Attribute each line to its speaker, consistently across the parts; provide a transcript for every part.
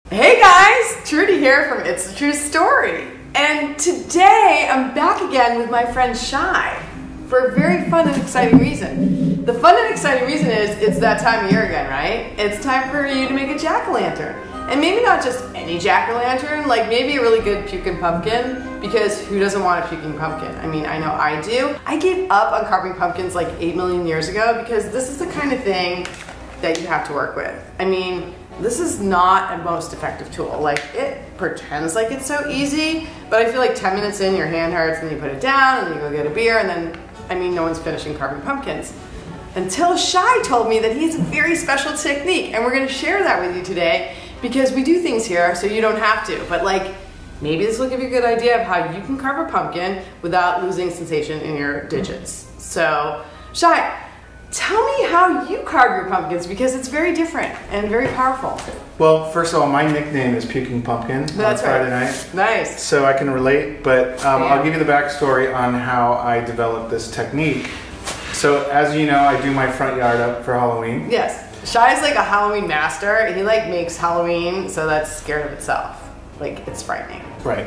Speaker 1: Hey guys, Trudy here from It's a True Story. And today I'm back again with my friend Shai for a very fun and exciting reason. The fun and exciting reason is it's that time of year again, right? It's time for you to make a jack-o'-lantern. And maybe not just any jack-o'-lantern, like maybe a really good puking pumpkin, because who doesn't want a puking pumpkin? I mean, I know I do. I gave up on carving pumpkins like 8 million years ago because this is the kind of thing that you have to work with. I mean, this is not a most effective tool. Like, it pretends like it's so easy, but I feel like 10 minutes in, your hand hurts, and you put it down, and then you go get a beer, and then, I mean, no one's finishing carving pumpkins. Until Shai told me that he has a very special technique, and we're gonna share that with you today, because we do things here so you don't have to, but like, maybe this will give you a good idea of how you can carve a pumpkin without losing sensation in your digits. So, Shai, tell me how you carve your pumpkins, because it's very different and very powerful.
Speaker 2: Well, first of all, my nickname is Puking Pumpkin on Friday night.
Speaker 1: Nice.
Speaker 2: So I can relate, but I'll give you the backstory on how I developed this technique. So as you know, I do my front yard up for Halloween.
Speaker 1: Yes. Shai's like a Halloween master. He like makes Halloween so that's scared of itself. Like, it's frightening. Right.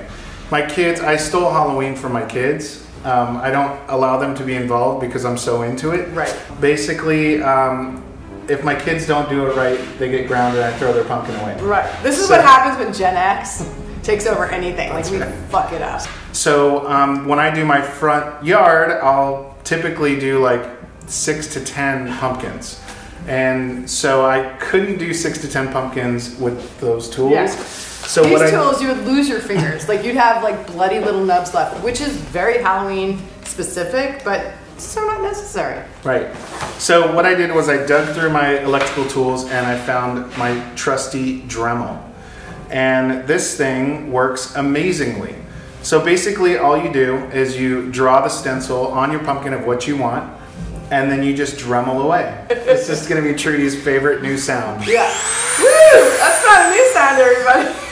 Speaker 2: My kids, I stole Halloween from my kids. I don't allow them to be involved because I'm so into it.
Speaker 1: Right.
Speaker 2: Basically, if my kids don't do it right, they get grounded and I throw their pumpkin away.
Speaker 1: Right. This is what happens when Gen X takes over anything. Like, we fuck it up.
Speaker 2: So when I do my front yard, I'll typically do like 6 to 10 pumpkins. And so I couldn't do 6 to 10 pumpkins with those tools.
Speaker 1: Yeah.
Speaker 2: So
Speaker 1: these tools, you would lose your fingers. Like, you'd have like bloody little nubs left, which is very Halloween specific, but so not necessary.
Speaker 2: Right. So what I did was I dug through my electrical tools and I found my trusty Dremel. And this thing works amazingly. So basically all you do is you draw the stencil on your pumpkin of what you want, and then you just Dremel away. It's just gonna be Trudy's favorite new sound.
Speaker 1: Yeah. Woo! That's not a new sound, everybody.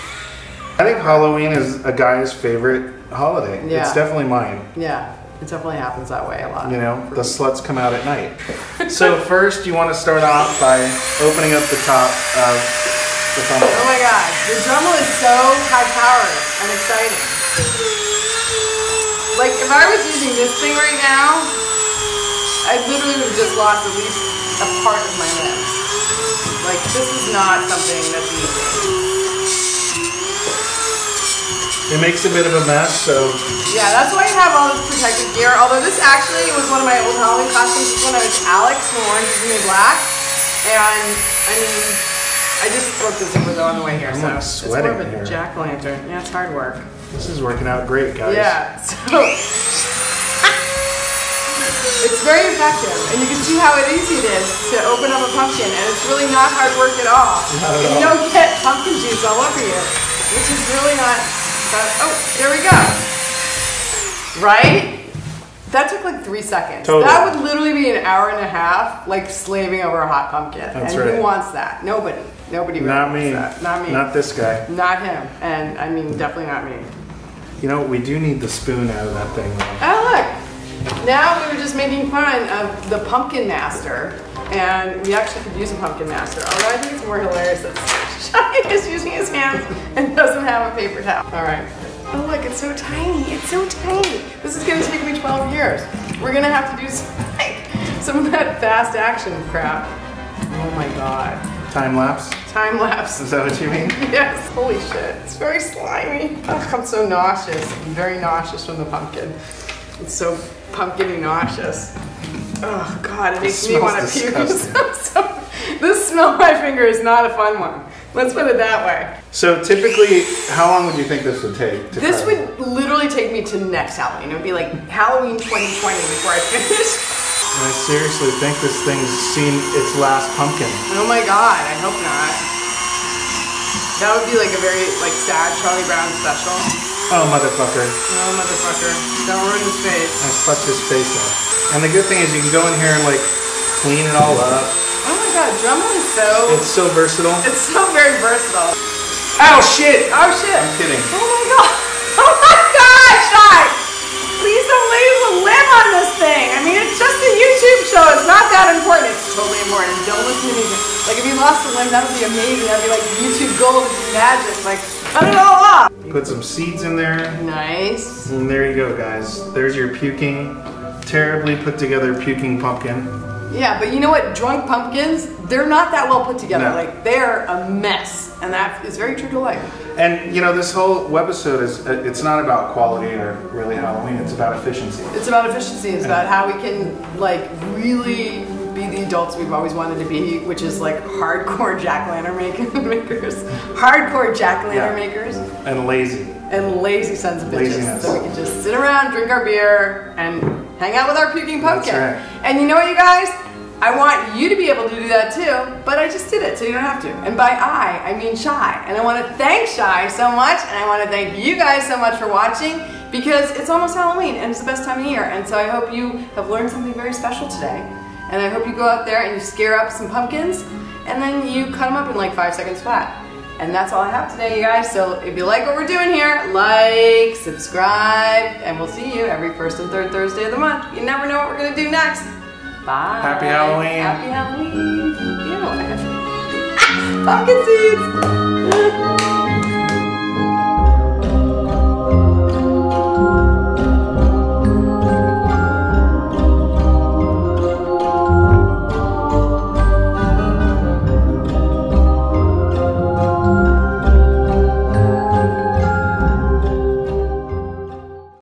Speaker 2: I think Halloween is a guy's favorite holiday.
Speaker 1: Yeah.
Speaker 2: It's definitely mine.
Speaker 1: Yeah, it definitely happens that way a lot.
Speaker 2: You know, the sluts come out at night. So first you want to start off by opening up the top of the pumpkin.
Speaker 1: Oh my god, the Dremel is so high-powered and exciting. Like, if I was using this thing right now, I literally would have just lost at least a part of my limbs. Like, this is not something that's easy.
Speaker 2: It makes a bit of a mess, so...
Speaker 1: Yeah, that's why you have all this protective gear. Although this actually was one of my old Halloween costumes when I was Alex from Orange is the New Black. And, I mean, I just broke the zipper though on the way here, so it's more of a jack-o'-lantern. Yeah, it's hard work.
Speaker 2: This is working out great, guys.
Speaker 1: Yeah, so... It's very effective, and you can see how easy it is to open up a pumpkin, and it's really not hard work at all.
Speaker 2: Not at all.
Speaker 1: You don't get pumpkin juice all over you, which is really not... Oh, there we go. Right? That took like 3 seconds.
Speaker 2: Totally.
Speaker 1: That would literally be an hour and a half, like slaving over a hot pumpkin.
Speaker 2: That's
Speaker 1: and
Speaker 2: right.
Speaker 1: Who wants that? Nobody. Nobody really
Speaker 2: Not
Speaker 1: wants
Speaker 2: me.
Speaker 1: that. Not me.
Speaker 2: Not this guy.
Speaker 1: Not him. And I mean, definitely not me.
Speaker 2: You know, we do need the spoon out of that thing, though.
Speaker 1: Oh, look. Now we were just making fun of the pumpkin master, and we actually could use a pumpkin master. Although I think it's more hilarious that Shai is using his hands and doesn't have a paper towel. All right. Oh, look, it's so tiny. It's so tiny. This is going to take me 12 years. We're going to have to do some of that fast action crap. Oh my god.
Speaker 2: Time lapse?
Speaker 1: Time lapse.
Speaker 2: Is that what you mean?
Speaker 1: Yes. Holy shit. It's very slimy. Ugh, I'm so nauseous. I'm very nauseous from the pumpkin. It's so pumpkin-y nauseous. Oh god, it makes me want to puke. This smell on my finger is not a fun one. Let's put it that way.
Speaker 2: So typically, how long would you think this would take?
Speaker 1: This would literally take me to next Halloween. It would be like Halloween 2020 before I finish.
Speaker 2: I seriously think this thing's seen its last pumpkin.
Speaker 1: Oh my god, I hope not. That would be like a very sad Charlie Brown special.
Speaker 2: Oh, motherfucker.
Speaker 1: Oh, motherfucker. Don't ruin his face.
Speaker 2: I fucked his face up. And the good thing is you can go in here and clean it all up.
Speaker 1: Oh my god, Dremel is so...
Speaker 2: It's so versatile.
Speaker 1: It's so very versatile.
Speaker 2: Ow, shit!
Speaker 1: Oh shit!
Speaker 2: I'm kidding.
Speaker 1: Oh my god! Oh my god, Shai! Please so lazy to live on this thing? I mean, it's just a YouTube show. It's not that important. It's totally important. Don't listen to me. Like, if you lost a limb, that would be amazing. That would be like YouTube gold. It'd be magic. Like, cut it all off.
Speaker 2: Put some seeds in there.
Speaker 1: Nice.
Speaker 2: And there you go, guys. There's your puking, terribly put together puking pumpkin.
Speaker 1: Yeah, but you know what? Drunk pumpkins, they're not that well put together.
Speaker 2: No.
Speaker 1: Like, they're a mess. And that is very true to life.
Speaker 2: And you know, this whole webisode is, it's not about quality or really Halloween, it's about efficiency.
Speaker 1: It's about efficiency. It's about how we can, like, really be the adults we've always wanted to be, which is like hardcore jack-o'-lantern makers. Hardcore jack-o'-lantern makers.
Speaker 2: And lazy.
Speaker 1: And lazy sons of bitches.
Speaker 2: Laziness.
Speaker 1: So we can just sit around, drink our beer, and hang out with our puking pumpkin.
Speaker 2: That's right.
Speaker 1: And you know what, you guys? I want you to be able to do that too, but I just did it, so you don't have to. And by I mean Shai. And I want to thank Shai so much, and I want to thank you guys so much for watching, because it's almost Halloween, and it's the best time of year. And so I hope you have learned something very special today. And I hope you go out there and you scare up some pumpkins, and then you cut them up in like 5 seconds flat. And that's all I have today, you guys. So if you like what we're doing here, like, subscribe, and we'll see you every first and third Thursday of the month. You never know what we're going to do next. Bye.
Speaker 2: Happy Halloween.
Speaker 1: Happy Halloween. Ew. Pumpkin seeds.